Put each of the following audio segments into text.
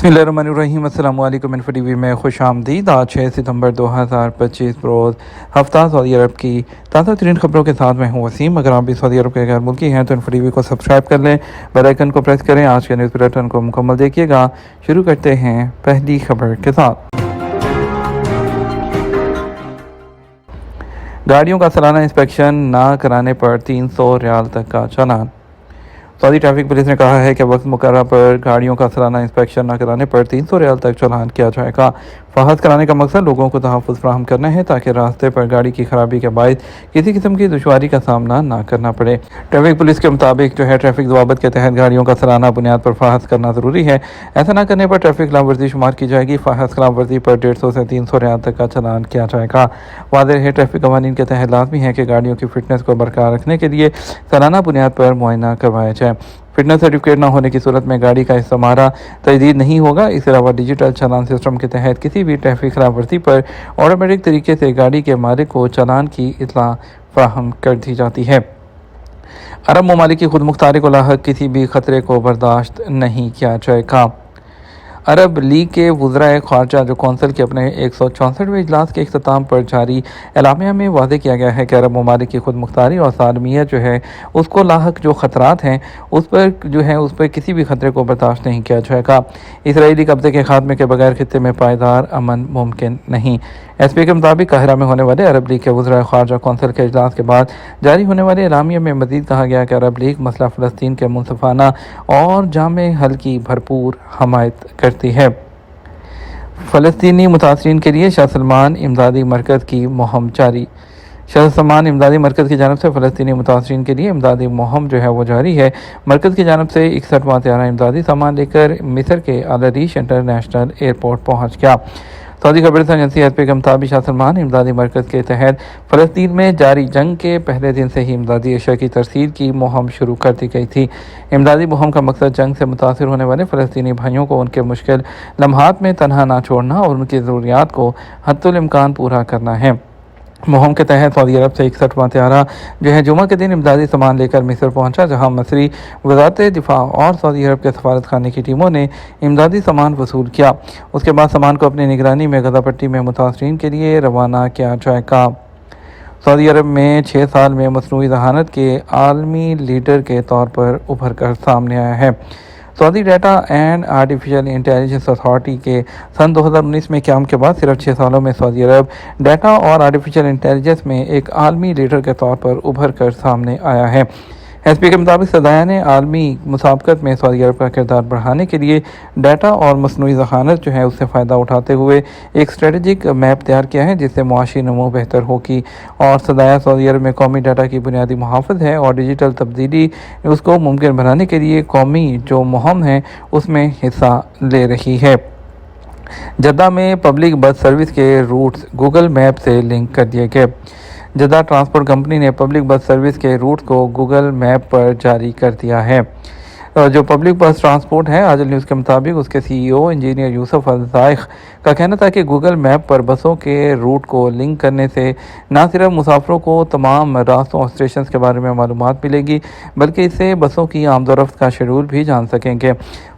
बिस्मिल्लाहिर्रहमानिर्रहीम। अस्सलाम वालेकुम। इन्फो टीवी में खुश आमदीद। आज 6 सितंबर 2025 रोज़ हफ्ता सऊदी अरब की ताज़ा तरीन खबरों के साथ मैं हूँ वसीम। अगर आप भी सऊदी अरब के गैर मुल्की हैं तो इन्फो टीवी को सब्सक्राइब कर लें, बेल आइकन को प्रेस करें, आज के न्यूज़ बुलेटिन को मुकम्मल देखिएगा। शुरू करते हैं पहली खबर के साथ। गाड़ियों का सालाना इंस्पेक्शन ना कराने पर 300 रियाल तक का चालान। सऊदी ट्रैफिक पुलिस ने कहा है कि वक्त मुकर्रर पर गाड़ियों का सालाना इंस्पेक्शन न कराने पर 300 रियाल तक चालान किया जाएगा। फहस कराने का मकसद लोगों को तहफ़्फ़ुज़ फराहम करना है ताकि रास्ते पर गाड़ी की खराबी के बायस किसी किस्म की दुश्वारी का सामना ना करना पड़े। ट्रैफिक पुलिस के मुताबिक ट्रैफिक ज़वाबित के तहत गाड़ियों का सालाना बुनियाद पर फहस करना ज़रूरी है। ऐसा न करने पर ट्रैफिक खिलाफ वर्जी शुमार की जाएगी। फहस खिलाफ वर्जी पर 150 से 300 रियाल तक का चालान किया जाएगा। वाज़ेह है, ट्रैफिक कवानीन के तहत लाजमी है कि गाड़ियों की फिटनेस को बरकरार रखने के लिए सालाना बुनियाद पर मुआयना करवाया जाए। फिटनेस सर्टिफिकेट न होने की सूरत में गाड़ी का इस्तेमाल तजदीद नहीं होगा। इसके अलावा डिजिटल चालान सिस्टम के तहत किसी भी ट्रैफिक खिलाफ वर्जी पर ऑटोमेटिक तरीके से गाड़ी के मालिक को चालान की इत्तला फराहम कर दी जाती है। अरब ममालिक की खुद मुख्तारी को लाहक किसी भी खतरे को बर्दाश्त नहीं किया जाएगा। अरब लीग के वज़राए ख़ारजा जो कौंसिल के अपने 164वें इजलास के इख्तिताम पर जारी एलामिया में वाज़ेह किया गया है कि अरब ममालिक की खुद मुख्तारी और सालमियत उसको लाहक जो ख़तरात हैं उस पर किसी भी खतरे को बर्दाश्त नहीं किया जाएगा। इसराइली कब्ज़े के खात्मे के बगैर खित्ते में पायदार अमन मुमकिन नहीं। एसपी के मुताबिक काहिरा में होने वाले अरब लीग के वज़राए ख़ारजा कौंसिल के इजलास के बाद जारी होने वाले एलामिया में मज़ीद कहा गया कि अरब लीग मसला फ़लस्तीन के मुनसिफ़ाना और जामे हल की भरपूर हमायत करती है। फ़लस्तीनी मुतासरीन के लिए शाह सलमान इमदादी मरकज़ की मुहिम जारी। शाह सलमान इमदादी मरकज़ की जानब से फ़लस्तीनी मुतासरीन के लिए इमदादी मुहिम वो जारी है। मरकज़ की जानब से 61वां त्यारा इमदादी सामान लेकर मिस्र के अल अरीश इंटरनेशनल एयरपोर्ट पहुँच गया। सऊदी खबरसां एजेंसी एसपी के मुताबिक शाह सलमान इमदादी मरकज़ के तहत फ़लस्तीन में जारी जंग के पहले दिन से ही इमदादी अशिया की तरसील की मुहिम शुरू कर दी गई थी। इमदादी मुहिम का मकसद जंग से मुतासिर होने वाले फ़लस्तीनी भाइयों को उनके मुश्किल लम्हात में तनहा ना छोड़ना और उनकी ज़रूरियात को हद्दुल इम्कान पूरा करना है। मुहिम के तहत सऊदी अरब से 61वां त्यारा जुमा के दिन इमदादी सामान लेकर मिस्र पहुंचा, जहां मसरी वज़ारत दिफा और सऊदी अरब के सफारत खाने की टीमों ने इमदादी सामान वसूल किया। उसके बाद सामान को अपनी निगरानी में गज़ा पट्टी में मुतासरीन के लिए रवाना किया जाएगा। सऊदी अरब में 6 साल में मसनूई ज़हानत के आलमी लीडर के तौर पर उभर कर सामने आया है। Saudi data and artificial intelligence authority के सन 2019 में क़याम के बाद सिर्फ 6 सालों में सऊदी अरब डाटा और आर्टिफिशियल इंटेलिजेंस में एक आलमी लीडर के तौर पर उभर कर सामने आया है। एसपी के मुताबिक सदाया ने आलमी मुसाबकत में सऊदी अरब का किरदार बढ़ाने के लिए डाटा और मसनूई ज़हानत उससे फ़ायदा उठाते हुए एक स्ट्रेटजिक मैप तैयार किया है जिससे मुआशी नमो बेहतर होगी। और सदाया सऊदी अरब में कौमी डाटा की बुनियादी मुहाफ़िज़ है और डिजिटल तब्दीली उसको मुमकिन बनाने के लिए कौमी जो मुहिम है उसमें हिस्सा ले रही है। जद्दा में पब्लिक बस सर्विस के रूट्स गूगल मैप से लिंक कर दिए गए। जद्दा ट्रांसपोर्ट कंपनी ने पब्लिक बस सर्विस के रूट को गूगल मैप पर जारी कर दिया है। जो पब्लिक बस ट्रांसपोर्ट है, आजल न्यूज़ के मुताबिक उसके सीईओ इंजीनियर यूसुफ अल-ज़ाइख का कहना था कि गूगल मैप पर बसों के रूट को लिंक करने से न सिर्फ मुसाफिरों को तमाम रास्तों और स्टेशन के बारे में मालूमात मिलेगी बल्कि इससे बसों की आमदोरफ्त का शेड्यूल भी जान सकेंगे।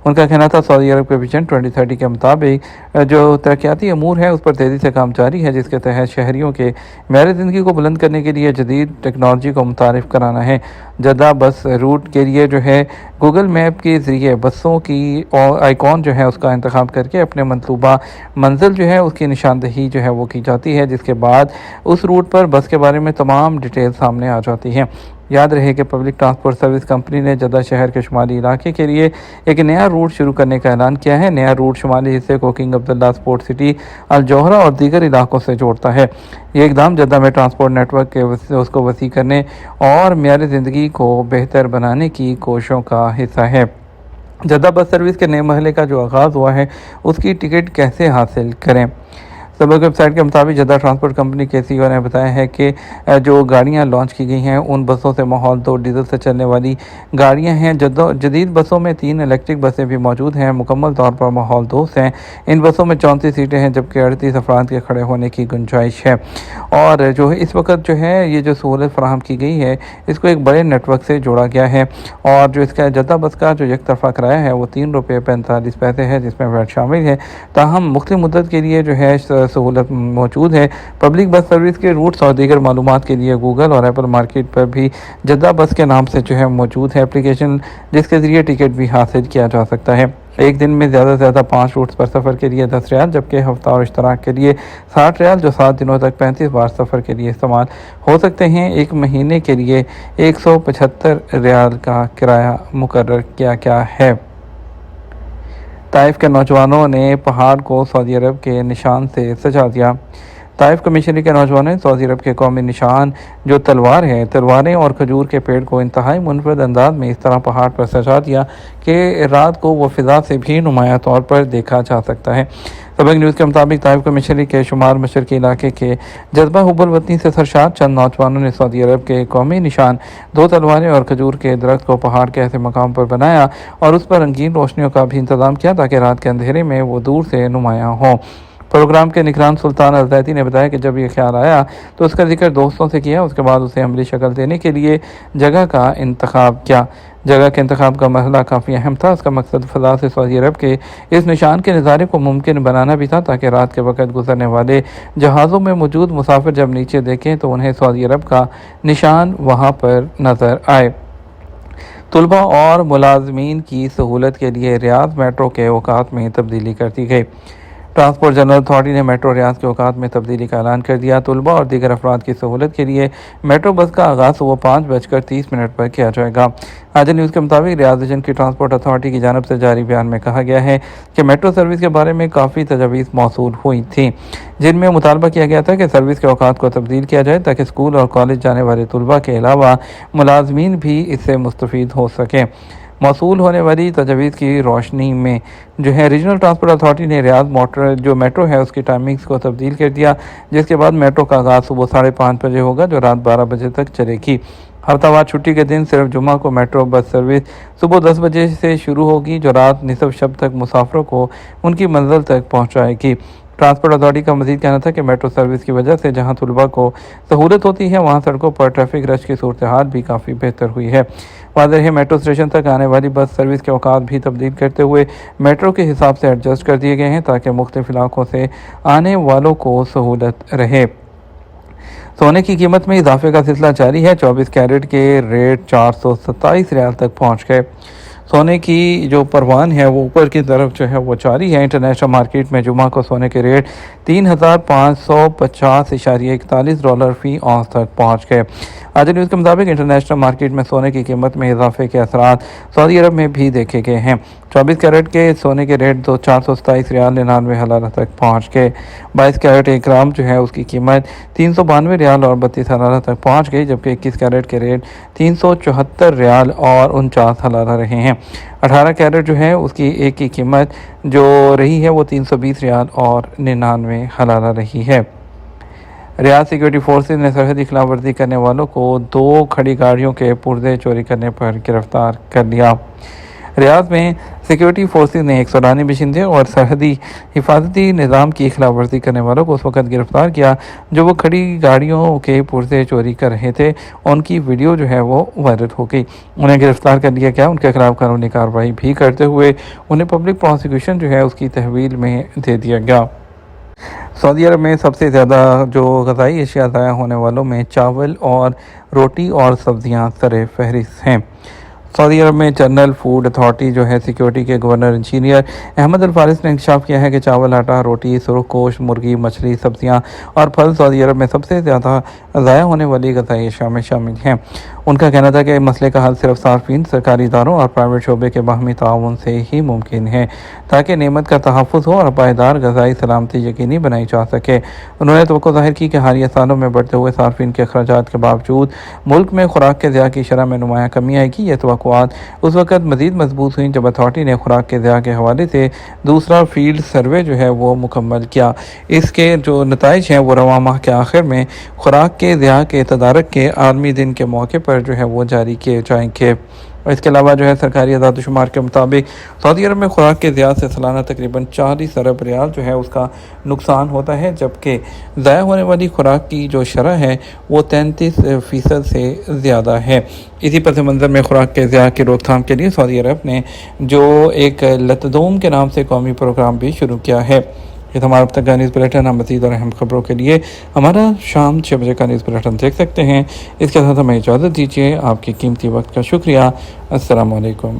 उनका कहना था सऊदी अरब के विजन 2030 के मुताबिक जो तरक्याती अमूर है उस पर तेज़ी से काम जारी है, जिसके तहत शहरियों के मेयार ज़िंदगी को बुलंद करने के लिए जदीद टेक्नोलॉजी को मुतारिफ़ कराना है। जद्दा बस रूट के लिए गूगल मैप के ज़रिए बसों की आइकॉन उसका इंतखाब करके अपने मतलूबा मंजिल उसकी निशानदही वो की जाती है, जिसके बाद उस रूट पर बस के बारे में तमाम डिटेल सामने आ जाती हैं। याद रहे कि पब्लिक ट्रांसपोर्ट सर्विस कंपनी ने जद्दा शहर के शुमाली इलाके के लिए एक नया रूट शुरू करने का ऐलान किया है। नया रूट शुमाली हिस्से को किंग अब्दुल्ला स्पोर्ट सिटी, अल जोहरा और दीगर इलाकों से जोड़ता है। ये इक़दाम जद्दा में ट्रांसपोर्ट नेटवर्क के उसको वसी करने और मेयार ज़िंदगी को बेहतर बनाने की कोशिशों का हिस्सा है। जद्दा बस सर्विस के नए महले का जो आगाज़ हुआ है उसकी टिकट कैसे हासिल करें। सबक वेबसाइट के मुताबिक जद्दा ट्रांसपोर्ट कंपनी के CEO ने बताया है कि जो गाड़ियां लॉन्च की गई हैं उन बसों से माहौल 2 डीजल से चलने वाली गाड़ियां हैं। जदीद बसों में 3 इलेक्ट्रिक बसें भी मौजूद हैं। मुकम्मल तौर पर माहौल 2 हैं। इन बसों में 34 सीटें हैं जबकि 38 अफराद के खड़े होने की गुंजाइश है। और जो है इस वक्त जो है ये जो सहूलत फराहम की गई है इसको एक बड़े नेटवर्क से जोड़ा गया है। और जो इसका जद्दा बस का जो एक तरफा किराया है वो ₹3.45 है जिसमें वैट शामिल है। ताहम मुख्तलिफ मुद्दत के लिए जो है सहूलत मौजूद है। पब्लिक बस सर्विस के रूट्स और दीगर मालूमात के लिए गूगल और एप्पल मार्केट पर भी जद्दा बस के नाम से जो है मौजूद है एप्लीकेशन, जिसके ज़रिए टिकट भी हासिल किया जा सकता है। एक दिन में ज़्यादा से ज़्यादा 5 रूट्स पर सफ़र के लिए 10 रियाल, जबकि हफ्ता और इश्तराक के लिए 60 रियाल, जो 7 दिनों तक 35 बार सफ़र के लिए इस्तेमाल हो सकते हैं। एक महीने के लिए 175 रियाल का किराया मुकर्रर किया गया है। ताइफ के नौजवानों ने पहाड़ को सऊदी अरब के निशान से सजा दिया। ताइफ कमिश्नरी के नौजवानों ने सऊदी अरब के कौमी निशान जो तलवार है, तलवारें और खजूर के पेड़ को इंतहाई मुनफरद अंदाज में इस तरह पहाड़ पर सजा दिया कि रात को वो फ़िज़ा से भी नुमाया तौर पर देखा जा सकता है। सबक न्यूज़ के मुताबिक ताइफ कमिश्नरी के शुमार मशरकी इलाके के जज्बा हुब्बुल वतनी से सरशार चंद नौजवानों ने सऊदी अरब के कौमी निशान 2 तलवारें और खजूर के दरख्त को पहाड़ के ऐसे मकाम पर बनाया और उस पर रंगीन रोशनियों का भी इंतज़ाम किया ताकि रात के अंधेरे में वो दूर से नुमाया हो। प्रोग्राम के निगरान सुल्तान अल-ज़ैदी ने बताया कि जब ये ख्याल आया तो उसका जिक्र दोस्तों से किया। उसके बाद उसे अमली शक्ल देने के लिए जगह का इंतखाब किया। जगह के इंतखाब का मसला काफ़ी अहम था। उसका मकसद फ़ज़ा से सऊदी अरब के इस निशान के नज़ारे को मुमकिन बनाना भी था ताकि रात के वक्त गुजरने वाले जहाज़ों में मौजूद मुसाफिर जब नीचे देखें तो उन्हें सऊदी अरब का निशान वहाँ पर नज़र आए। तलबा और मुलाजमीन की सहूलत के लिए रियाद मेट्रो के औकात में तब्दीली कर दी गई। ट्रांसपोर्ट जनरल अथॉरिटी ने मेट्रो रियाज के औकात में तब्दीली का ऐलान कर दिया। तलबा और दीगर अफराद की सहूलत के लिए मेट्रो बस का आगाज़ सुबह 5:30 पर किया जाएगा। आज न्यूज़ के मुताबिक रियाद रीजन की ट्रांसपोर्ट अथॉरिटी की जानब से जारी बयान में कहा गया है कि मेट्रो सर्विस के बारे में काफ़ी तजावीज़ मौसूल हुई थी, जिनमें मुतालबा किया गया था कि सर्विस के औकात को तब्दील किया जाए ताकि स्कूल और कॉलेज जाने वाले तलबा के अलावा मुलाजमीन भी इससे मुस्तफ़ीद हो सकें। मौसूल होने वाली तजवीज़ की रोशनी में जो है रीजनल ट्रांसपोर्ट अथॉरिटी ने रियाद जो मेट्रो है उसकी टाइमिंग्स को तब्दील कर दिया, जिसके बाद मेट्रो का आगाज़ सुबह 5:30 बजे होगा जो रात 12 बजे तक चलेगी। हफ्तावार छुट्टी के दिन सिर्फ जुम्मा को मेट्रो बस सर्विस सुबह 10 बजे से शुरू होगी जो रात निसफ शब तक मुसाफरों को उनकी मंजिल तक पहुँचाएगी। ट्रांसपोर्ट अथॉरिटी का मज़ीद कहना था कि मेट्रो सर्विस की वजह से जहां तलबा को सहूलत होती है वहां सड़कों पर ट्रैफिक रश की सूरत हाल भी काफ़ी बेहतर हुई है। वाज़ेह है मेट्रो स्टेशन तक आने वाली बस सर्विस के औकात भी तब्दील करते हुए मेट्रो के हिसाब से एडजस्ट कर दिए गए हैं ताकि मुख्तलिफ इलाकों से आने वालों को सहूलत रहे। सोने की कीमत में इजाफे का सिलसिला जारी है। 24 कैरेट के रेट 427 रियाल तक पहुँच गए। सोने की जो परवान है वो ऊपर की तरफ जो है वो जारी है। इंटरनेशनल मार्केट में जुमा को सोने के रेट $3,550.41 फ़ी औंस तक पहुँच गए। आज न्यूज़ के मुताबिक इंटरनेशनल मार्केट में सोने की कीमत में इजाफे के असरात सऊदी अरब में भी देखे गए हैं। 24 कैरेट के सोने के रेट 427 रियाल 99 हलाला तक पहुँच गए। 22 कैरेट 1 ग्राम जो है उसकी कीमत 392 रियाल और 32 हलाला तक पहुँच गई, जबकि 21 कैरेट के रेट 374 रियाल और 49 हलाला रहे हैं। 18 कैरेट जो है उसकी एक की कीमत जो रही है वो 320 रियाल और 99 हलाला रही है। रियाद सिक्योरिटी फोर्सेज ने सरहदी खिलाफ वर्जी करने वालों को 2 खड़ी गाड़ियों के पुर्जे चोरी करने पर गिरफ्तार कर लिया। रियाद में सिक्योरिटी फोर्सेज ने 100 बशिंदे और सरहदी हिफाजती निज़ाम की खिलाफ वर्जी करने वालों को उस वक्त गिरफ्तार किया जो वो खड़ी गाड़ियों के पुर्जे चोरी कर रहे थे। उनकी वीडियो जो है वो वायरल हो गई। उन्हें गिरफ्तार कर लिया गया। उनके खिलाफ कानूनी कार्रवाई भी करते हुए उन्हें पब्लिक प्रोसिक्यूशन जो है उसकी तहवील में दे दिया गया। सऊदी अरब में सबसे ज़्यादा जो ग़ज़ाई अशिया ज़ाया होने वालों में चावल और रोटी और सब्ज़ियाँ सरे फहरिस्त हैं। सऊदी अरब में जनरल फूड अथॉरिटी जो है सिक्योरिटी के गवर्नर इंजीनियर अहमद अल फारिस ने इंकशाफ किया है कि चावल, आटा, रोटी, सुरख गोश्त, मुर्गी, मछली, सब्जियां और फल सऊदी अरब में सबसे ज़्यादा ज़ाया होने वाली ग़ज़ाई अशिया में शामिल हैं। ان کا کہنا تھا کہ مسئلے کا حل صرف صارفین، سرکاری اداروں اور پرائیویٹ شعبے کے باہمی تعاون سے ہی ممکن ہے تاکہ نعمت کا تحفظ ہو اور پائیدار غذائی سلامتی یقینی بنائی جا سکے۔ انہوں نے توقع ظاہر کی کہ حالیہ سالوں میں بڑھتے ہوئے صارفین کے اخراجات کے باوجود ملک میں خوراک کے ضیاع کی شرح میں نمایاں کمی آئے گی۔ یہ توقعات اس وقت مزید مضبوط ہوئیں جب اتھارٹی نے خوراک کے ضیاع کے حوالے سے دوسرا فیلڈ سروے جو ہے وہ مکمل کیا۔ اس کے جو نتائج ہیں وہ رواں ماہ کے آخر میں خوراک کے ضیاع کے تدارک کے عالمی دن کے موقع پر جو ہے وہ جاری کیے جائیں گے۔ اور اس کے علاوہ جو ہے سرکاری اعداد و شمار کے مطابق سعودی عرب میں خوراک کے ضیاع سے سالانہ تقریباً 40 ارب ریال جو ہے اس کا نقصان ہوتا ہے، جبکہ ضائع ہونے والی خوراک کی جو شرح ہے وہ 33% سے زیادہ ہے۔ اسی پس منظر میں خوراک کے ضیاع کی روک تھام کے لیے سعودی عرب نے جو ایک لتدوم کے نام سے قومی پروگرام بھی شروع کیا ہے۔ یہ ہمارا اب تک کا نیوز بلیٹن۔ ہم مزید اور اہم خبروں کے لیے ہمارا شام 6 بجے کا نیوز بلیٹن دیکھ سکتے ہیں۔ اس کے ساتھ ہمیں اجازت دیجیے۔ آپ کی قیمتی وقت کا شکریہ۔ السلام علیکم۔